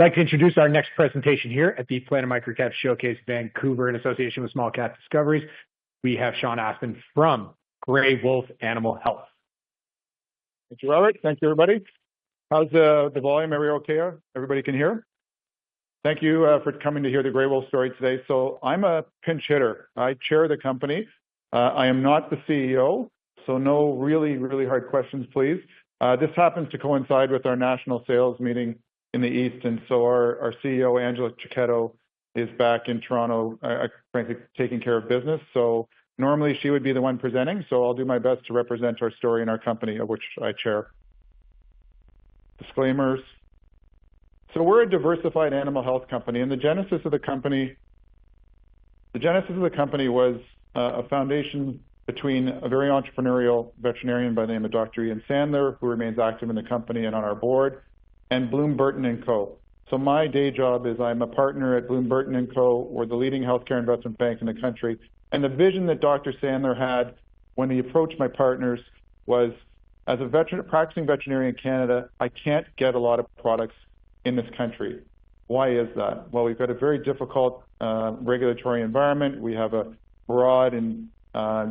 I'd like to introduce our next presentation here at the Planet MicroCap Showcase Vancouver in association with Small Cap Discoveries. We have Sean Aspen from Grey Wolf Animal Health. Thank you, Robert. Thank you, everybody. How's the volume? Everybody okay? Everybody can hear? Thank you for coming to hear the Grey Wolf story today. So I'm a pinch hitter. I chair the company. I am not the CEO, so no really hard questions, please. This happens to coincide with our national sales meeting in the East, and so our CEO, Angela Cicchetto, is back in Toronto, frankly, taking care of business. So normally she would be the one presenting, so I'll do my best to represent our story and our company, of which I chair. Disclaimers. So we're a diversified animal health company, and the genesis of the company was a foundation between a very entrepreneurial veterinarian by the name of Dr. Ian Sandler, who remains active in the company and on our board, and Bloom Burton & Co. So my day job is I'm a partner at Bloom Burton & Co. We're the leading healthcare investment bank in the country. And the vision that Dr. Sandler had when he approached my partners was, as a practicing veterinarian in Canada, I can't get a lot of products in this country. Why is that? Well, we've got a very difficult regulatory environment. We have a broad and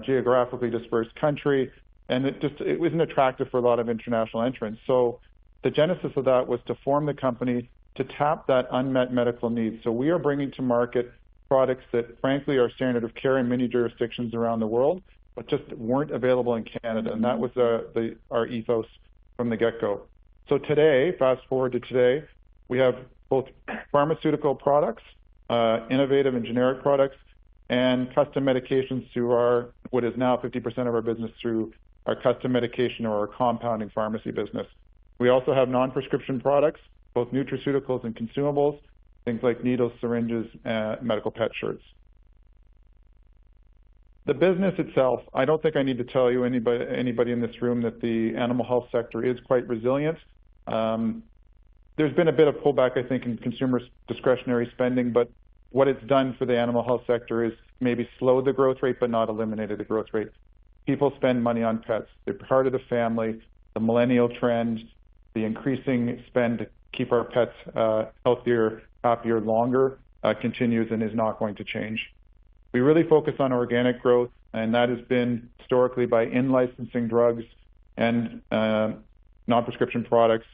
geographically dispersed country, and it wasn't attractive for a lot of international entrants. So the genesis of that was to form the company to tap that unmet medical need. So we are bringing to market products that, frankly, are standard of care in many jurisdictions around the world, but just weren't available in Canada. And that was our ethos from the get-go. So today, fast forward to today, we have both pharmaceutical products, innovative and generic products, and custom medications through what is now 50% of our business through our custom medication or our compounding pharmacy business. We also have non-prescription products, both nutraceuticals and consumables, things like needles, syringes, medical pet shirts. The business itself, I don't think I need to tell you, anybody in this room, that the animal health sector is quite resilient. There's been a bit of pullback, I think, in consumer discretionary spending, but what it's done for the animal health sector is maybe slowed the growth rate, but not eliminated the growth rate. People spend money on pets. They're part of the family. The millennial trend, the increasing spend to keep our pets healthier, happier, longer continues and is not going to change. We really focus on organic growth, and that has been historically by in-licensing drugs and non-prescription products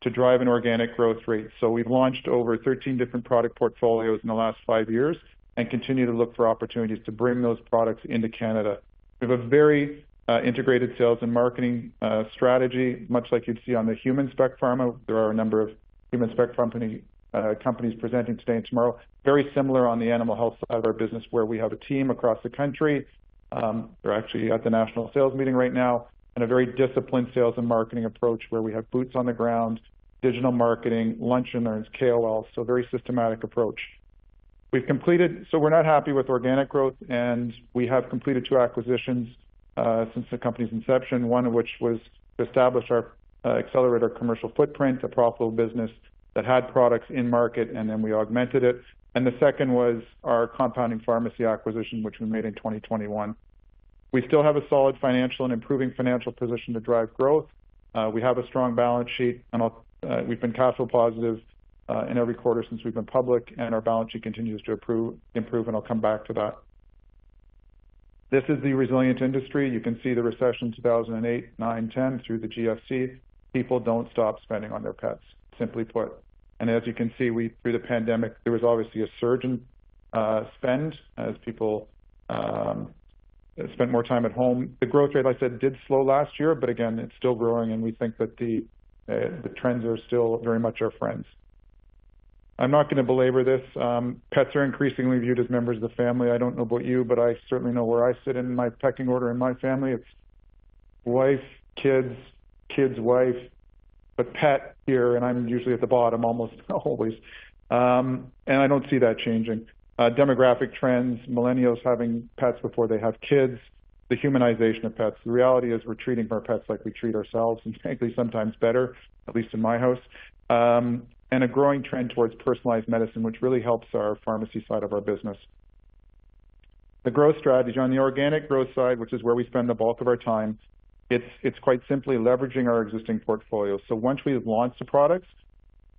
to drive an organic growth rate. So we've launched over 13 different product portfolios in the last 5 years and continue to look for opportunities to bring those products into Canada. We have a very integrated sales and marketing strategy, much like you'd see on the human spec pharma. There are a number of human spec companies presenting today and tomorrow. Very similar on the animal health side of our business, where we have a team across the country. They're actually at the national sales meeting right now, and a very disciplined sales and marketing approach where we have boots on the ground, digital marketing, lunch and learns, KOL, so a very systematic approach. So we're not happy with organic growth, and we have completed 2 acquisitions since the company's inception, one of which was to accelerate our commercial footprint, a profitable business that had products in market, and then we augmented it. And the second was our compounding pharmacy acquisition, which we made in 2021. We still have a solid financial and improving financial position to drive growth. We have a strong balance sheet, and we've been cash flow positive in every quarter since we've been public, and our balance sheet continues to improve, and I'll come back to that. This is the resilient industry. You can see the recession 2008, 9, 10 through the GFC. People don't stop spending on their pets, simply put. And as you can see, through the pandemic, there was obviously a surge in spend as people spent more time at home. The growth rate, like I said, did slow last year, but again, it's still growing, and we think that the trends are still very much our friends. I'm not going to belabor this. Pets are increasingly viewed as members of the family. I don't know about you, but I certainly know where I sit in my pecking order in my family. It's wife, kids, wife, but pet here, and I'm usually at the bottom almost always. And I don't see that changing. Demographic trends, millennials having pets before they have kids, the humanization of pets. The reality is we're treating our pets like we treat ourselves, and frankly, sometimes better, at least in my house. And a growing trend towards personalized medicine, which really helps our pharmacy side of our business. The growth strategy on the organic growth side, which is where we spend the bulk of our time, it's quite simply leveraging our existing portfolio. So once we've launched the products,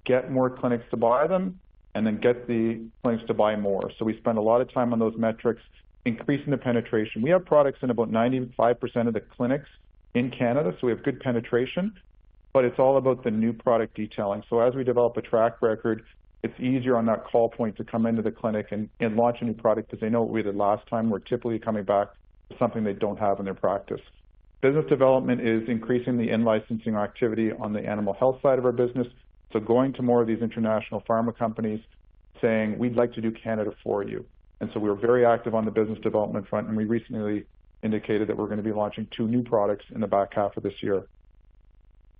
get more clinics to buy them, and then get the clinics to buy more. So we spend a lot of time on those metrics, increasing the penetration. We have products in about 95% of the clinics in Canada, so we have good penetration, but it's all about the new product detailing. So as we develop a track record, it's easier on that call point to come into the clinic and launch a new product because they know what we did last time. We're typically coming back to something they don't have in their practice. Business development is increasing the in-licensing activity on the animal health side of our business. So going to more of these international pharma companies saying, we'd like to do Canada for you. And so we were very active on the business development front, and we recently indicated that we're going to be launching 2 new products in the back half of this year.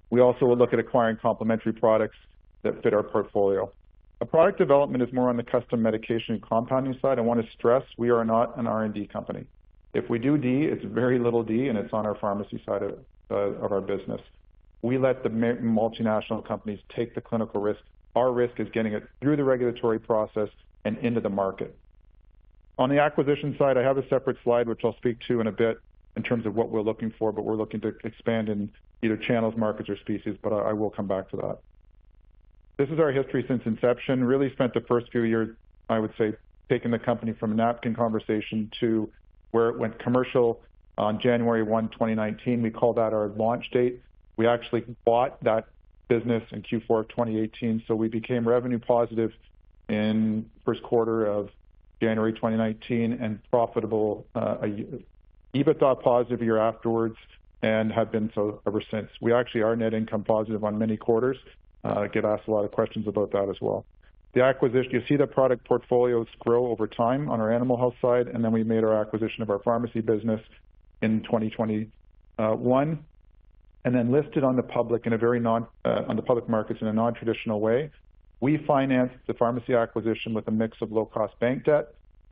We also will look at acquiring complementary products that fit our portfolio. A product development is more on the custom medication and compounding side. I want to stress we are not an R&D company. If we do D, it's very little D, and it's on our pharmacy side of our business. We let the multinational companies take the clinical risk. Our risk is getting it through the regulatory process and into the market. On the acquisition side, I have a separate slide, which I'll speak to in a bit in terms of what we're looking for, but we're looking to expand in either channels, markets, or species, but I will come back to that. This is our history since inception. Really spent the first few years, I would say, taking the company from a napkin conversation to where it went commercial on January 1, 2019. We call that our launch date. We actually bought that business in Q4 of 2018, so we became revenue positive in first quarter of January 2019 and profitable, EBITDA positive a year afterwards, and have been so ever since. We actually are net income positive on many quarters. Get asked a lot of questions about that as well. The acquisition, you see the product portfolios grow over time on our animal health side, and then we made our acquisition of our pharmacy business in 2021, and then listed on the public in a very on the public markets in a non-traditional way. We financed the pharmacy acquisition with a mix of low-cost bank debt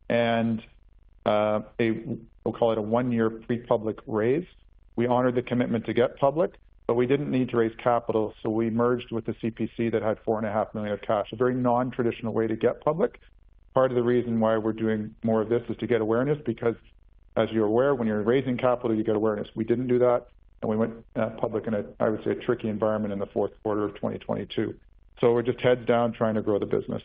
and we'll call it a 1-year pre-public raise. We honored the commitment to get public, but we didn't need to raise capital, so we merged with the CPC that had $4.5 million of cash, a very non-traditional way to get public. Part of the reason why we're doing more of this is to get awareness, because as you're aware, when you're raising capital, you get awareness. We didn't do that, and we went public in I would say, a tricky environment in the fourth quarter of 2022. So we're just heads down trying to grow the business.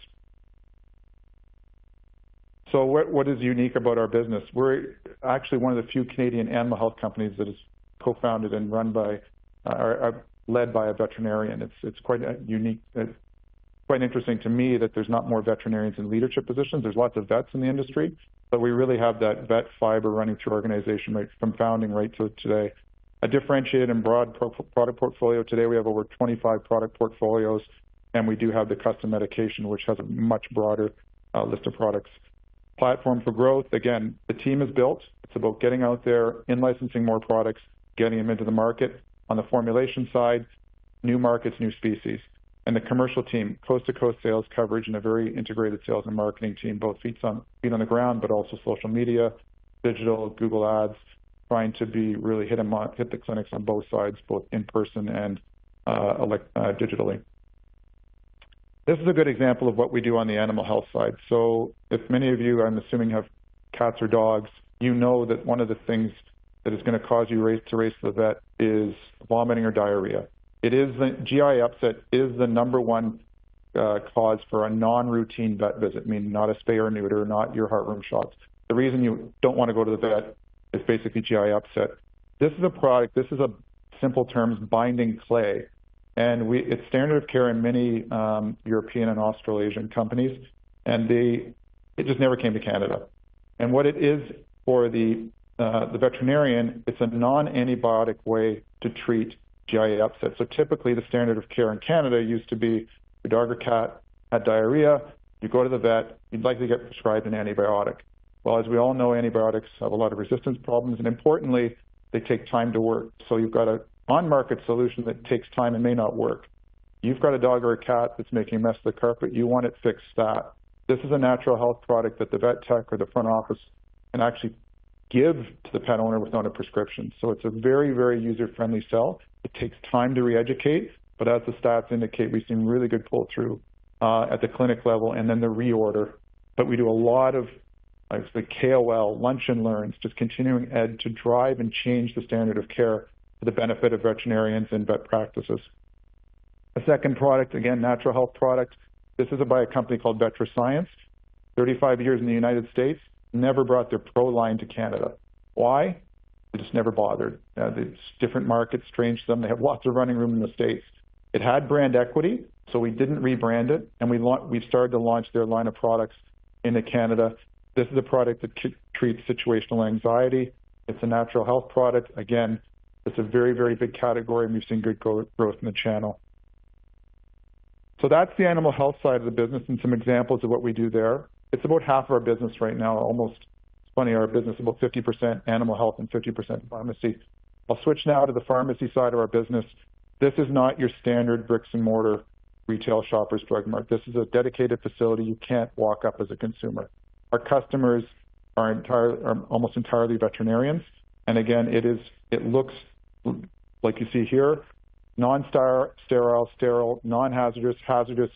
So what is unique about our business? We're actually one of the few Canadian animal health companies that is co-founded and run by, led by a veterinarian. It's quite unique, quite interesting to me that there's not more veterinarians in leadership positions. There's lots of vets in the industry, but we really have that vet fiber running through our organization right from founding right to today. A differentiated and broad product portfolio. Today we have over 25 product portfolios, and we do have the custom medication, which has a much broader list of products. Platform for growth, again, the team is built. It's about getting out there, in-licensing more products, getting them into the market. On the formulation side, new markets, new species. And the commercial team, coast-to-coast sales coverage and a very integrated sales and marketing team, both feet on the ground, but also social media, digital, Google Ads, trying to be really hit the clinics on both sides, both in person and digitally. This is a good example of what we do on the animal health side. So if many of you, I'm assuming, have cats or dogs, you know that one of the things that is going to cause you to race to the vet is vomiting or diarrhea. GI upset is the #1 cause for a non-routine vet visit, meaning not a spay or neuter, not your heartworm shots. The reason you don't want to go to the vet is basically GI upset. This is a product, this is a simple terms, binding clay. And it's standard of care in many European and Australasian companies, and it just never came to Canada. And what it is for the veterinarian, it's a non-antibiotic way to treat GI upset. So typically the standard of care in Canada used to be your dog or cat had diarrhea, you go to the vet, you'd likely get prescribed an antibiotic. Well, as we all know, antibiotics have a lot of resistance problems, and importantly, they take time to work. So you've got a on-market solution that takes time and may not work. You've got a dog or a cat that's making a mess of the carpet, you want it fixed stat. This is a natural health product that the vet tech or the front office can actually give to the pet owner without a prescription. So it's a very, very user-friendly sell. It takes time to re-educate, but as the stats indicate, we've seen really good pull-through at the clinic level and then the reorder. But we do a lot of the KOL, lunch and learns, just continuing ed to drive and change the standard of care for the benefit of veterinarians and vet practices. A second product, again, natural health product. This is by a company called VetraScience. 35 years in the United States, never brought their Pro line to Canada. Why? They just never bothered. It's different markets, strange to them. They have lots of running room in the States. It had brand equity, so we didn't rebrand it, and we started to launch their line of products into Canada. This is a product that treats situational anxiety. It's a natural health product. Again, it's a very, very big category, and we've seen good growth in the channel. So that's the animal health side of the business and some examples of what we do there. It's about half of our business right now, almost. It's funny, our business is about 50% animal health and 50% pharmacy. I'll switch now to the pharmacy side of our business. This is not your standard bricks and mortar retail Shoppers Drug Mart. This is a dedicated facility you can't walk up as a consumer. Our customers are almost entirely veterinarians. And again, it looks like you see here, non-sterile, sterile, non-hazardous, hazardous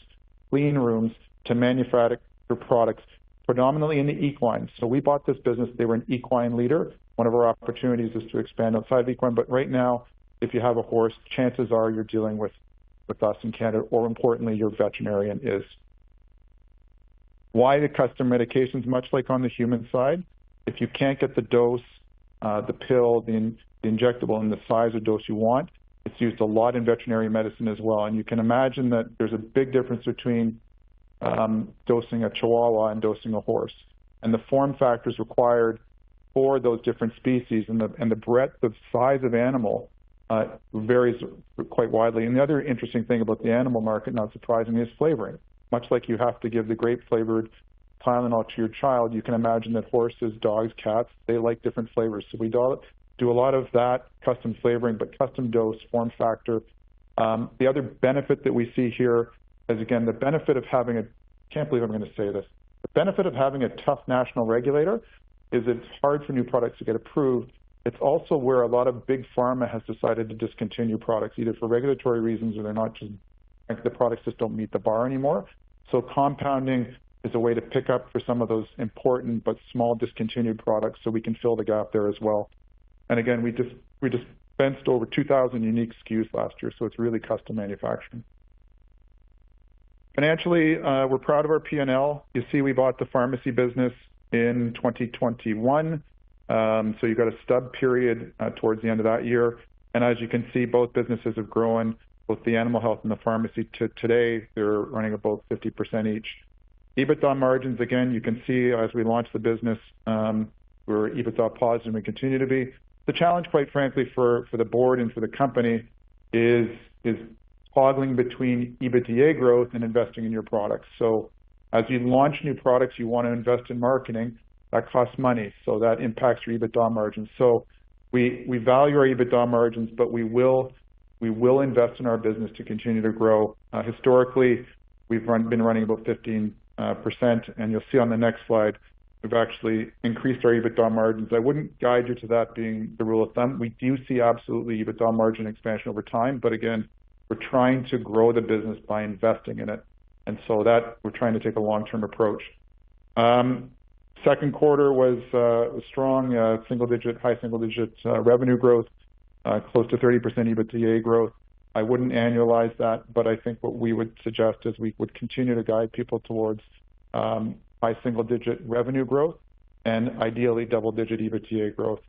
clean rooms to manufacture products, predominantly in the equine. So we bought this business. They were an equine leader. One of our opportunities is to expand outside of equine. But right now, if you have a horse, chances are you're dealing with us in Canada, or importantly, your veterinarian is. Why the custom medications? Much like on the human side, if you can't get the dose, the pill, the injectable in the size or dose you want, it's used a lot in veterinary medicine as well. And you can imagine that there's a big difference between dosing a Chihuahua and dosing a horse. And the form factors required for those different species and the breadth of size of animal varies quite widely. And the other interesting thing about the animal market, not surprisingly, is flavoring. Much like you have to give the grape-flavored Tylenol to your child, you can imagine that horses, dogs, cats, they like different flavors. So we do a lot of that custom flavoring, but custom dose, form factor. The other benefit that we see here is, again, the benefit of having can't believe I'm going to say this, the benefit of having a tough national regulator is it's hard for new products to get approved. It's also where a lot of big pharma has decided to discontinue products, either for regulatory reasons or they're not just, the products just don't meet the bar anymore. So compounding is a way to pick up for some of those important but small discontinued products so we can fill the gap there as well. And again, we dispensed over 2,000 unique SKUs last year, so it's really custom manufacturing. Financially, we're proud of our P&L. You see we bought the pharmacy business in 2021. So you've got a stub period towards the end of that year. And as you can see, both businesses have grown, both the animal health and the pharmacy. Today, they're running about 50% each. EBITDA margins, again, you can see as we launched the business, we're EBITDA positive and we continue to be. The challenge, quite frankly, for the board and for the company is toggling between EBITDA growth and investing in your products. So as you launch new products, you want to invest in marketing. That costs money, so that impacts your EBITDA margins. So we value our EBITDA margins, but we will invest in our business to continue to grow. Historically, we've been running about 15%, and you'll see on the next slide, we've actually increased our EBITDA margins. I wouldn't guide you to that being the rule of thumb. We do see absolutely EBITDA margin expansion over time, but again, we're trying to grow the business by investing in it. And so that we're trying to take a long-term approach. Second quarter was strong, high single-digit revenue growth, close to 30% EBITDA growth. I wouldn't annualize that, but I think what we would suggest is we would continue to guide people towards high single-digit revenue growth and ideally double-digit EBITDA growth.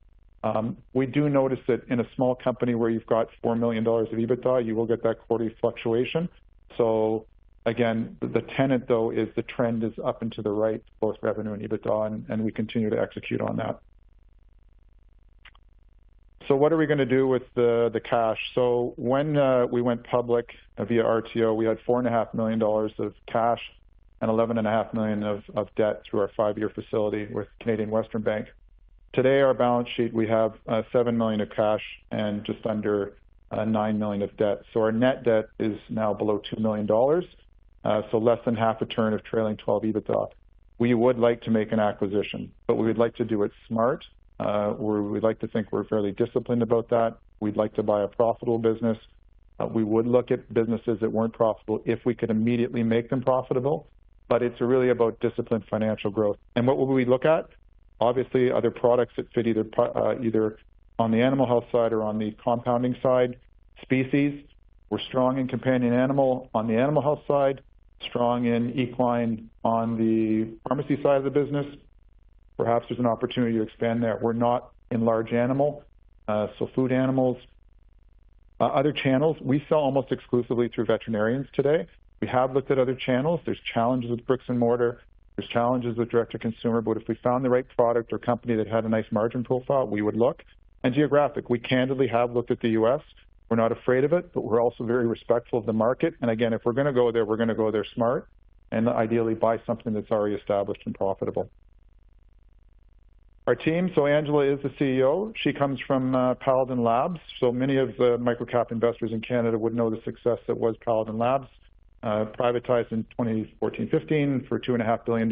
We do notice that in a small company where you've got $4 million of EBITDA, you will get that quarterly fluctuation. So again, the tenet, though, is the trend is up and to the right, both revenue and EBITDA, and we continue to execute on that. So what are we going to do with the cash? So when we went public via RTO, we had $4.5 million of cash and $11.5 million of debt through our 5-year facility with Canadian Western Bank. Today, our balance sheet, we have $7 million of cash and just under $9 million of debt. So our net debt is now below $2 million. So less than half a turn of trailing 12 EBITDA. We would like to make an acquisition, but we would like to do it smart. We'd like to think we're fairly disciplined about that. We'd like to buy a profitable business. We would look at businesses that weren't profitable if we could immediately make them profitable, but it's really about disciplined financial growth. And what will we look at? Obviously, other products that fit either on the animal health side or on the compounding side, species. We're strong in companion animal on the animal health side, strong in equine on the pharmacy side of the business. Perhaps there's an opportunity to expand there. We're not in large animal, so food animals. Other channels, we sell almost exclusively through veterinarians today. We have looked at other channels. There's challenges with bricks and mortar. There's challenges with direct-to-consumer, but if we found the right product or company that had a nice margin profile, we would look. And geographic, we candidly have looked at the U.S. We're not afraid of it, but we're also very respectful of the market. And again, if we're going to go there, we're going to go there smart and ideally buy something that's already established and profitable. Our team, so Angela is the CEO. She comes from Paladin Labs. So many of the microcap investors in Canada would know the success that was Paladin Labs. Privatized in 2014-15 for $2.5 billion,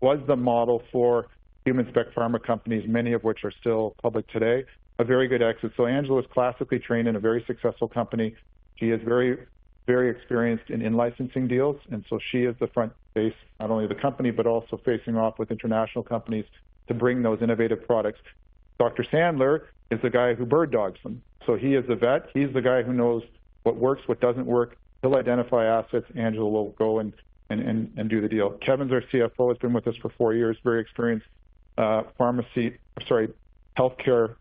was the model for human spec pharma companies, many of which are still public today. A very good exit. So Angela is classically trained in a very successful company. She is very, very experienced in licensing deals, and so she is the front face, not only of the company, but also facing off with international companies to bring those innovative products. Dr. Sandler is the guy who bird dogs them. So he is the vet. He's the guy who knows what works, what doesn't work. He'll identify assets. Angela will go and do the deal. Kevin's our CFO, has been with us for 4 years, very experienced healthcare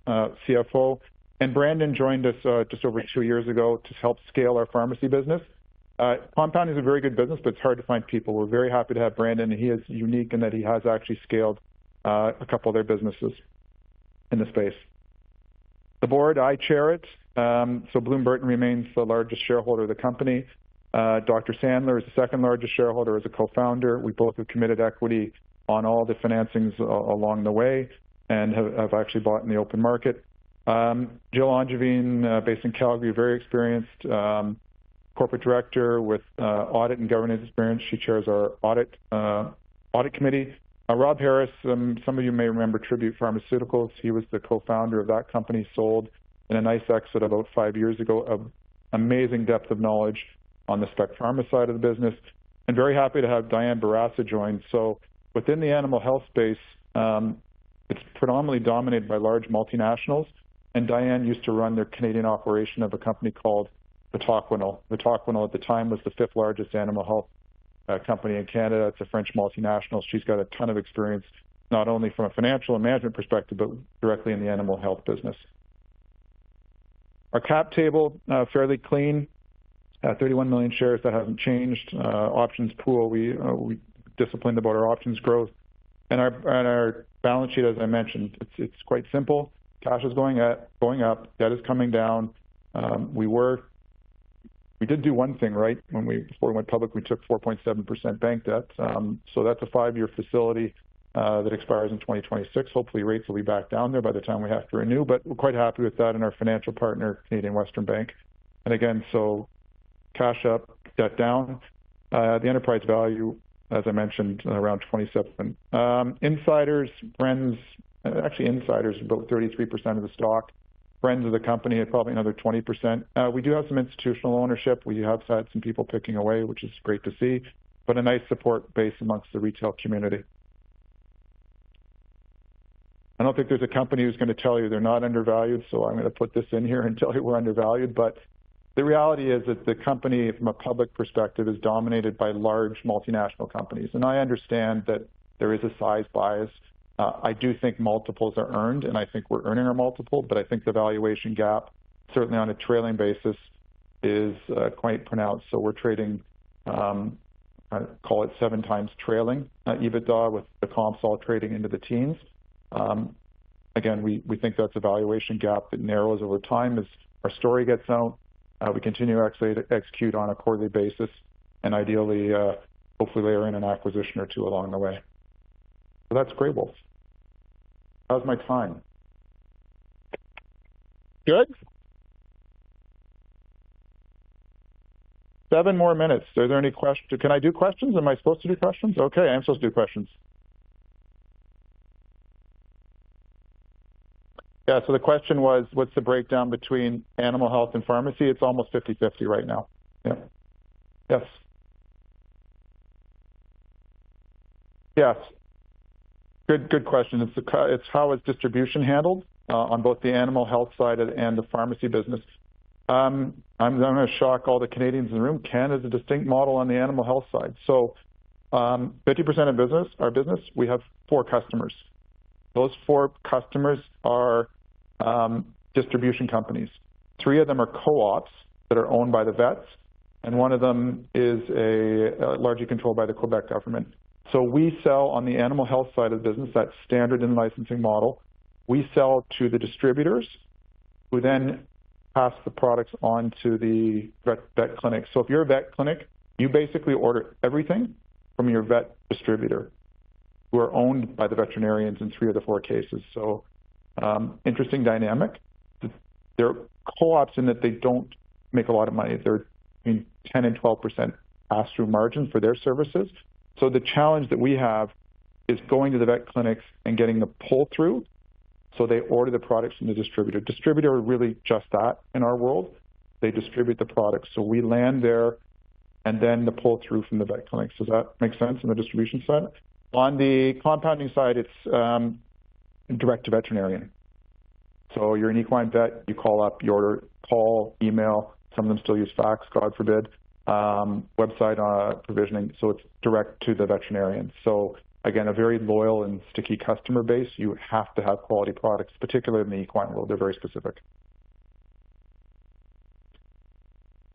CFO. And Brandon joined us just over 2 years ago to help scale our pharmacy business. Compounding is a very good business, but it's hard to find people. We're very happy to have Brandon, and he is unique in that he has actually scaled a couple of their businesses in the space. The board, I chair it. So Bloom Burton remains the largest shareholder of the company. Dr. Sandler is the second largest shareholder as a co-founder. We both have committed equity on all the financings along the way and have actually bought in the open market. Jill Angevine, based in Calgary, very experienced corporate director with audit and governance experience. She chairs our audit committee. Rob Harris, some of you may remember Tribute Pharmaceuticals. He was the co-founder of that company, sold in a nice exit about 5 years ago. Amazing depth of knowledge on the spec pharma side of the business. And very happy to have Diane Barassa join. So within the animal health space, it's predominantly dominated by large multinationals. And Diane used to run their Canadian operation of a company called Vitoquinol. Vitoquinol at the time was the 5th largest animal health company in Canada. It's a French multinational. She's got a ton of experience, not only from a financial and management perspective, but directly in the animal health business. Our cap table, fairly clean, 31 million shares, that hasn't changed. Options pool, we disciplined about our options growth. And our balance sheet, as I mentioned, it's quite simple. Cash is going up, debt is coming down. We did do one thing, right? Before we went public, we took 4.7% bank debt. So that's a 5-year facility that expires in 2026. Hopefully rates will be back down there by the time we have to renew, but we're quite happy with that and our financial partner, Canadian Western Bank. And again, so cash up, debt down. The enterprise value, as I mentioned, around 27. Insiders, friends, actually insiders, about 33% of the stock. Friends of the company at probably another 20%. We do have some institutional ownership. We have had some people picking away, which is great to see, but a nice support base amongst the retail community. I don't think there's a company who's going to tell you they're not undervalued, so I'm going to put this in here and tell you we're undervalued. But the reality is that the company, from a public perspective, is dominated by large multinational companies. And I understand that there is a size bias. I do think multiples are earned, and I think we're earning our multiple, but I think the valuation gap, certainly on a trailing basis, is quite pronounced. So we're trading, I call it 7 times trailing EBITDA, with the comps all trading into the teens. Again, we think that's a valuation gap that narrows over time as our story gets out. We continue to execute on a quarterly basis, and ideally, hopefully layer in an acquisition or two along the way. So that's Grey Wolf. How's my time? Good? 7 more minutes. Are there any questions? Can I do questions? Am I supposed to do questions? Okay, I'm supposed to do questions. Yeah, so the question was, what's the breakdown between animal health and pharmacy? It's almost 50-50 right now. Yeah. Yes. Yes. Good question. It's how is distribution handled on both the animal health side and the pharmacy business. I I'm going to shock all the Canadians in the room. Canada's a distinct model on the animal health side. So 50% of our business, we have 4 customers. Those 4 customers are distribution companies. 3 of them are co-ops that are owned by the vets, and 1 of them is largely controlled by the Quebec government. So we sell on the animal health side of the business, that standard in licensing model. We sell to the distributors who then pass the products on to the vet clinic. So if you're a vet clinic, you basically order everything from your vet distributor, who are owned by the veterinarians in 3 of the 4 cases. So interesting dynamic. They're co-ops in that they don't make a lot of money. They're between 10 and 12% pass-through margin for their services. So the challenge that we have is going to the vet clinics and getting the pull-through, so they order the products from the distributor. Distributor are really just that in our world. They distribute the products. So we land there, and then the pull-through from the vet clinics. Does that make sense on the distribution side? On the compounding side, it's direct to veterinarian. So you're an equine vet, you call up, you order, call, email. Some of them still use fax, God forbid. Website provisioning, so it's direct to the veterinarian. So again, a very loyal and sticky customer base. You have to have quality products, particularly in the equine world. They're very specific.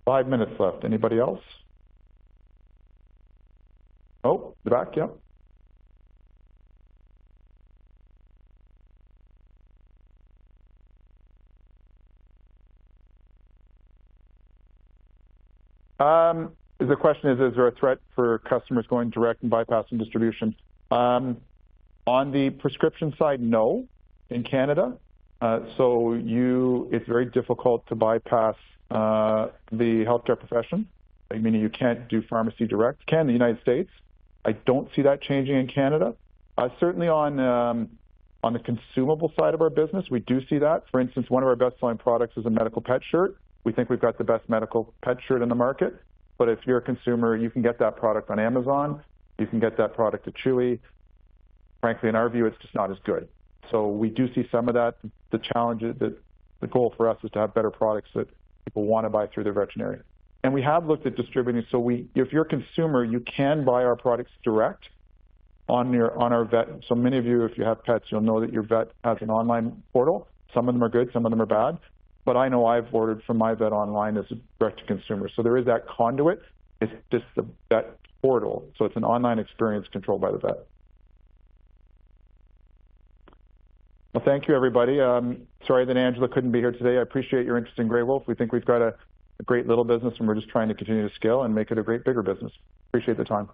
5 minutes left. Anybody else? Oh, the back, yeah. The question is there a threat for customers going direct and bypassing distribution? On the prescription side, no, in Canada. So it's very difficult to bypass the healthcare profession, meaning you can't do pharmacy direct. You can in the United States. I don't see that changing in Canada. Certainly on the consumable side of our business, we do see that. For instance, one of our best-selling products is a medical pet shirt. We think we've got the best medical pet shirt in the market. But if you're a consumer, you can get that product on Amazon. You can get that product at Chewy. Frankly, in our view, it's just not as good. So we do see some of that. The challenge is that the goal for us is to have better products that people want to buy through their veterinarian. And we have looked at distributing. So if you're a consumer, you can buy our products direct on our vet. So many of you, if you have pets, you'll know that your vet has an online portal. Some of them are good, some of them are bad. But I know I've ordered from my vet online as a direct-to-consumer. So there is that conduit. It's just the vet portal. So it's an online experience controlled by the vet. Well, thank you, everybody. Sorry that Angela couldn't be here today. I appreciate your interest in Grey Wolf. We think we've got a great little business, and we're just trying to continue to scale and make it a great bigger business. Appreciate the time.